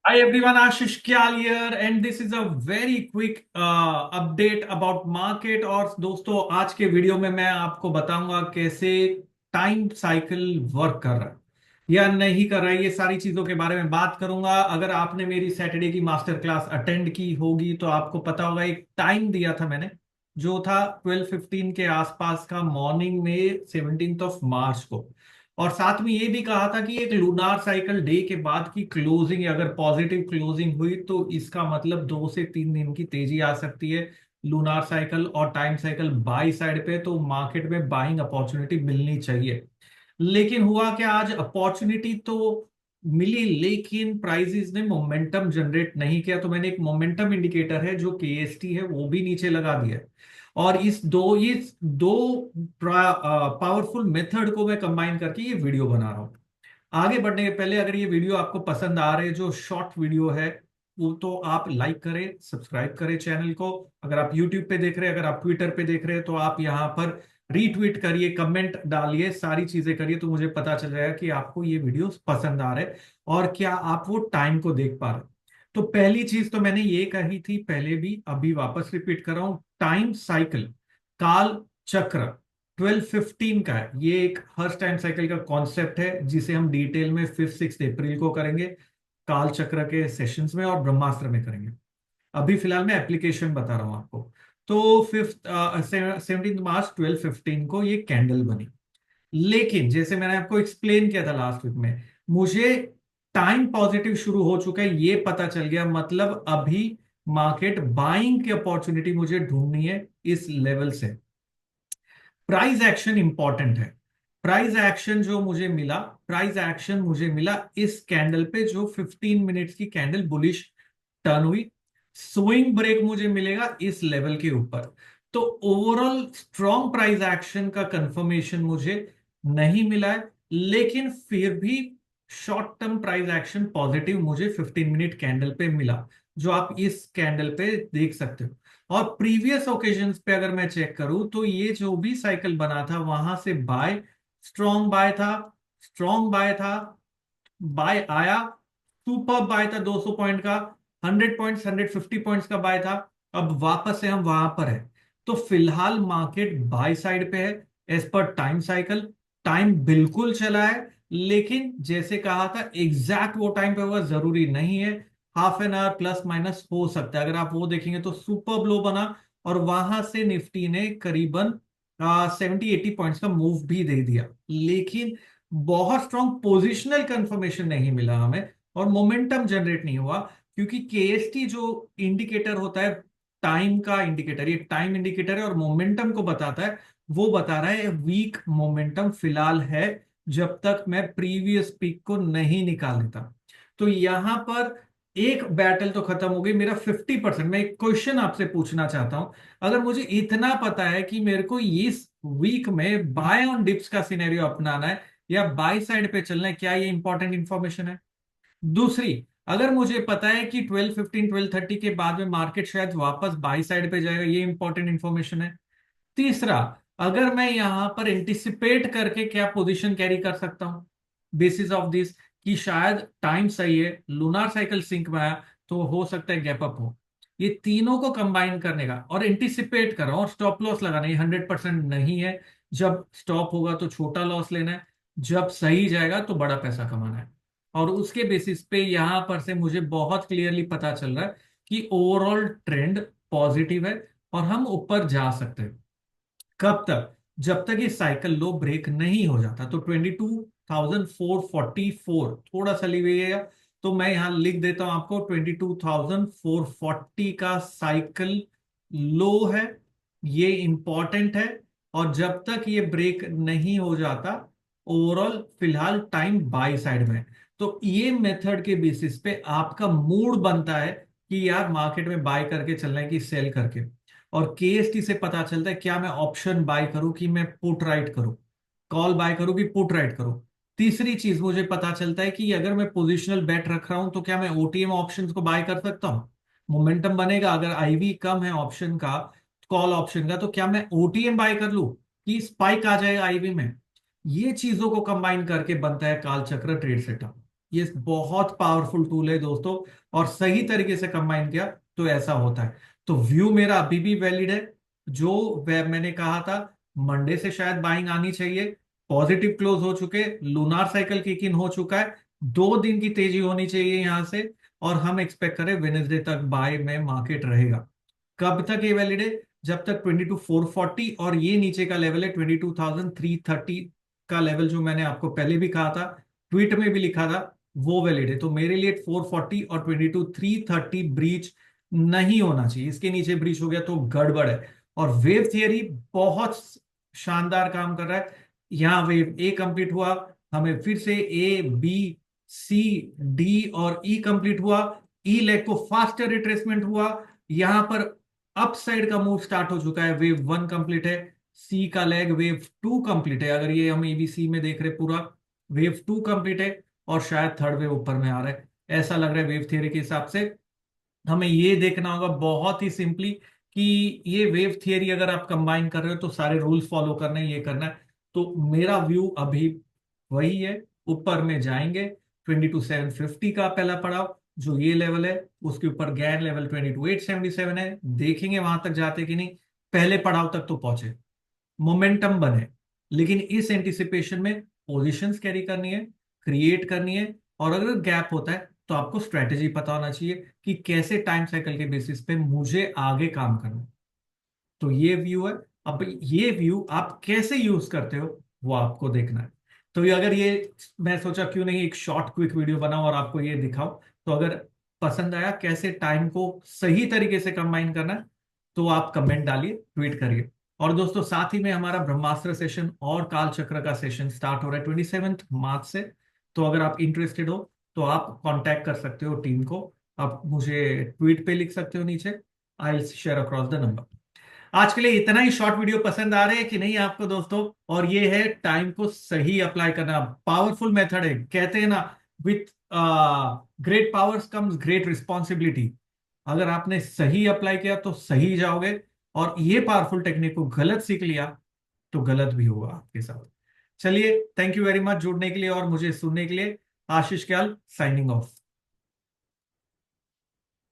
Hi everyone, Ashish Kyal here and this is a very quick update about market। और दोस्तों आज के video में मैं आपको बताऊंगा कैसे टाइम साइकिल वर्क कर रहा है या नहीं कर रहा है। ये सारी चीजों के बारे में बात करूंगा। अगर आपने मेरी सैटरडे की मास्टर क्लास अटेंड की होगी तो आपको पता होगा, एक टाइम दिया था मैंने जो था 12:15 के आसपास का, मॉर्निंग में 17 मार्च को। और साथ में ये भी कहा था कि एक लूनार साइकिल डे के बाद की क्लोजिंग अगर पॉजिटिव क्लोजिंग हुई तो इसका मतलब 2 से 3 दिन की तेजी आ सकती है लूनार साइकिल और टाइम साइकिल बाई साइड पे, तो मार्केट में बाइंग अपॉर्चुनिटी मिलनी चाहिए। लेकिन हुआ क्या, आज अपॉर्चुनिटी तो मिली लेकिन प्राइसेस ने मोमेंटम जनरेट नहीं किया। तो मैंने एक मोमेंटम इंडिकेटर है जो केएसटी है वो भी नीचे लगा दिया है। और इस दो पावरफुल मेथड को मैं कंबाइन करके ये वीडियो बना रहा हूं। आगे बढ़ने के पहले अगर ये वीडियो आपको पसंद आ रहे हैं, जो शॉर्ट वीडियो है, वो तो आप लाइक करें, सब्सक्राइब करें चैनल को। अगर आप यूट्यूब पे देख रहे हैं, अगर आप ट्विटर पे देख रहे हैं, तो आप यहाँ पर रीट्वीट करिए, कमेंट डालिए, सारी चीजें करिए, तो मुझे पता चल जाएगा कि आपको ये वीडियो पसंद आ रहे हैं और क्या आप वो टाइम को देख पा रहे हैं। तो पहली चीज तो मैंने ये कही थी पहले भी, अभी वापस रिपीट कर रहा हूं। टाइम साइकिल, काल चक्र 12:15 का है। ये एक हर्स्ट टाइम साइकिल का कॉन्सेप्ट है जिसे हम डिटेल में 5-6 अप्रैल को करेंगे, काल चक्र के सेशंस में और ब्रह्मास्त्र में करेंगे। अभी फिलहाल मैं एप्लीकेशन बता रहा हूं आपको। तो 17 मार्च 12:15 को ये कैंडल बनी। लेकिन जैसे मैंने आपको एक्सप्लेन किया था लास्ट वीक में, मुझे टाइम पॉजिटिव शुरू हो चुका है ये पता चल गया, मतलब अभी मार्केट बाइंग की अपॉर्चुनिटी मुझे ढूंढनी है इस लेवल से। प्राइस एक्शन इंपॉर्टेंट है। प्राइस एक्शन जो मुझे मिला, प्राइस एक्शन मुझे मिला इस कैंडल पे जो 15 मिनट्स की कैंडल बुलिश टर्न हुई। स्विंग ब्रेक मुझे मिलेगा इस लेवल के ऊपर। तो ओवरऑल स्ट्रॉन्ग प्राइस एक्शन का कंफर्मेशन मुझे नहीं मिला है, लेकिन फिर भी short term price action positive मुझे 15 मिनट कैंडल पे मिला, जो आप इस कैंडल पे देख सकते हो। और प्रीवियस ओकेजन्स पे अगर मैं चेक करूं तो ये जो भी साइकिल बना था वहां से बाय, स्ट्रॉन्ग बाय था, स्ट्रॉन्ग बाय था, बाय आया, सुपर बाय था 200 पॉइंट का, 100 पॉइंट्स 150 पॉइंट्स का बाय था। अब वापस से हम वहां पर है। तो फिलहाल मार्केट बाय साइड पे है as per time cycle. Time बिल्कुल चला है, लेकिन जैसे कहा था एग्जैक्ट वो टाइम पे होगा जरूरी नहीं है। Half an hour plus minus हो सकता है। अगर आप वो देखेंगे तो सुपर लो बना और वहां से निफ्टी ने करीबन 70-80 पॉइंट्स का मूव भी दे दिया, लेकिन बहुत स्ट्रॉन्ग पोजिशनल कंफर्मेशन नहीं मिला हमें और मोमेंटम जनरेट नहीं हुआ। क्योंकि केएसटी जो इंडिकेटर होता है, टाइम का इंडिकेटर, ये टाइम इंडिकेटर है और मोमेंटम को बताता है। वो बता रहा है वीक मोमेंटम फिलहाल है जब तक मैं प्रीवियस पीक को नहीं निकाल लेता। तो यहां पर एक बैटल तो खत्म हो गई। मेरा 50%। मैं एक क्वेश्चन आपसे पूछना चाहता हूं, अगर मुझे इतना पता है कि मेरे को इस वीक में बाय ऑन डिप्स का सिनेरियो अपनाना है या बाय साइड पे चलना है, क्या ये इंपॉर्टेंट इंफॉर्मेशन है? दूसरी, अगर मुझे पता है कि 12:15 12:30 के बाद में मार्केट शायद वापस बाई साइड पे जाएगा, ये इंपॉर्टेंट इंफॉर्मेशन है। तीसरा, अगर मैं यहां पर एंटिसिपेट करके क्या पोजीशन कैरी कर सकता हूं बेसिस ऑफ दिस, कि शायद टाइम सही है, लूनार साइकिल सिंक में आया, तो हो सकता है गैप अप हो। ये तीनों को कंबाइन करने का और एंटिसिपेट कर रहा हूं और स्टॉप लॉस लगाना, ये 100% नहीं है। जब स्टॉप होगा तो छोटा लॉस लेना है, जब सही जाएगा तो बड़ा पैसा कमाना है। और उसके बेसिस पे यहां पर से मुझे बहुत क्लियरली पता चल रहा है कि ओवरऑल ट्रेंड पॉजिटिव है और हम ऊपर जा सकते हैं। कब तक? जब तक ये साइकिल लो ब्रेक नहीं हो जाता। तो 22,444 थोड़ा सा लीजिएगा, तो मैं यहां लिख देता हूं आपको 22,440 का साइकिल लो है, ये इंपॉर्टेंट है। और जब तक ये ब्रेक नहीं हो जाता, ओवरऑल फिलहाल टाइम बाई साइड में है। तो ये मेथड के बेसिस पे आपका मूड बनता है कि यार मार्केट में बाय करके चलना है कि सेल करके। और केएसटी से पता चलता है क्या मैं ऑप्शन बाय करूं कि मैं पुट राइट करूं, कॉल बाय करूं कि पुट राइट करूं। तीसरी चीज मुझे पता चलता है कि अगर मैं पोजिशनल बेट रख रहा हूं तो क्या मैं ओटीएम ऑप्शंस को बाय कर सकता हूं। मोमेंटम बनेगा, अगर आईवी कम है ऑप्शन का, कॉल ऑप्शन का, तो क्या मैं ओटीएम बाय कर लूं कि स्पाइक आ जाएगा आईवी में। ये चीजों को कंबाइन करके बनता है काल चक्र ट्रेड सेटअप। ये बहुत पावरफुल टूल है दोस्तों, और सही तरीके से कंबाइन किया तो ऐसा होता है। तो व्यू मेरा अभी भी वैलिड है। जो मैंने कहा था, मंडे से शायद बाइंग आनी चाहिए। पॉजिटिव क्लोज हो चुके, लूनार साइकिल किक इन हो चुका है, 2 दिन की तेजी होनी चाहिए यहां से, और हम एक्सपेक्ट करें वेनेसडे तक बाय में मार्केट रहेगा। कब तक ये वैलिड है? जब तक 22,440 और ये नीचे का लेवल है 22,330 का लेवल, जो मैंने आपको पहले भी कहा था, ट्वीट में भी लिखा था, वो वैलिड है। तो मेरे लिए 440 और 22,330 ब्रीच नहीं होना चाहिए। इसके नीचे ब्रीच हो गया तो गड़बड़ है। और वेव थियरी बहुत शानदार काम कर रहा है। यहां वेव ए कंप्लीट हुआ, हमें फिर से ए बी सी डी और ई कंप्लीट हुआ, ई लेग को फास्टर रिट्रेसमेंट हुआ, यहां पर अप साइड का मूव स्टार्ट हो चुका है। वेव 1 कंप्लीट है, सी का लेग वेव 2 कंप्लीट है। अगर ये हम एबीसी में देख रहे पूरा, वेव 2 कंप्लीट है, और शायद थर्ड वेव ऊपर में आ रहा है, ऐसा लग रहा है वेव थियरी के हिसाब से। हमें ये देखना होगा बहुत ही सिंपली कि ये वेव थियरी अगर आप कंबाइन कर रहे हो तो सारे रूल्स फॉलो करने हैं, ये करना है। तो मेरा व्यू अभी वही है, ऊपर में जाएंगे। 22,750 का पहला पड़ाव जो ये लेवल है, उसके ऊपर गैर लेवल 22,877 है, देखेंगे वहां तक जाते कि नहीं। पहले पड़ाव तक तो पहुंचे, मोमेंटम बने, लेकिन इस एंटिसिपेशन में पोजीशंस कैरी करनी है, क्रिएट करनी है। और अगर गैप होता है तो आपको स्ट्रेटेजी पता होना चाहिए कि कैसे टाइम साइकिल के बेसिस पे मुझे आगे काम करना है। तो ये व्यू है। अब ये व्यू आप कैसे यूज करते हो वो आपको देखना है। तो ये अगर ये, मैं सोचा क्यों नहीं एक शॉर्ट क्विक वीडियो बनाऊं और आपको ये दिखाओ। तो अगर पसंद आया कैसे टाइम को सही तरीके से कंबाइन करना है, तो आप कमेंट डालिए, ट्वीट करिए। और दोस्तों साथ ही में हमारा ब्रह्मास्त्र सेशन और काल चक्र का सेशन स्टार्ट हो रहा है 27 मार्च से। तो अगर आप इंटरेस्टेड हो तो आप कांटेक्ट कर सकते हो टीम को। आप मुझे ट्वीट पे लिख सकते हो नीचे, I will share across the number. आज के लिए इतना ही। शॉर्ट वीडियो पसंद आ रहे हैं कि नहीं आपको दोस्तों? और ये है टाइम को सही अप्लाई करना, पावरफुल मेथड है। कहते हैं ना, with great powers comes great responsibility. अगर आपने सही अप्लाई किया तो सही जाओगे, और ये पावरफुल टेक्निक को गलत सीख लिया तो गलत भी होगा आपके साथ। चलिए, थैंक यू वेरी मच जुड़ने के लिए और मुझे सुनने के लिए। आशीष क्याल साइनिंग ऑफ।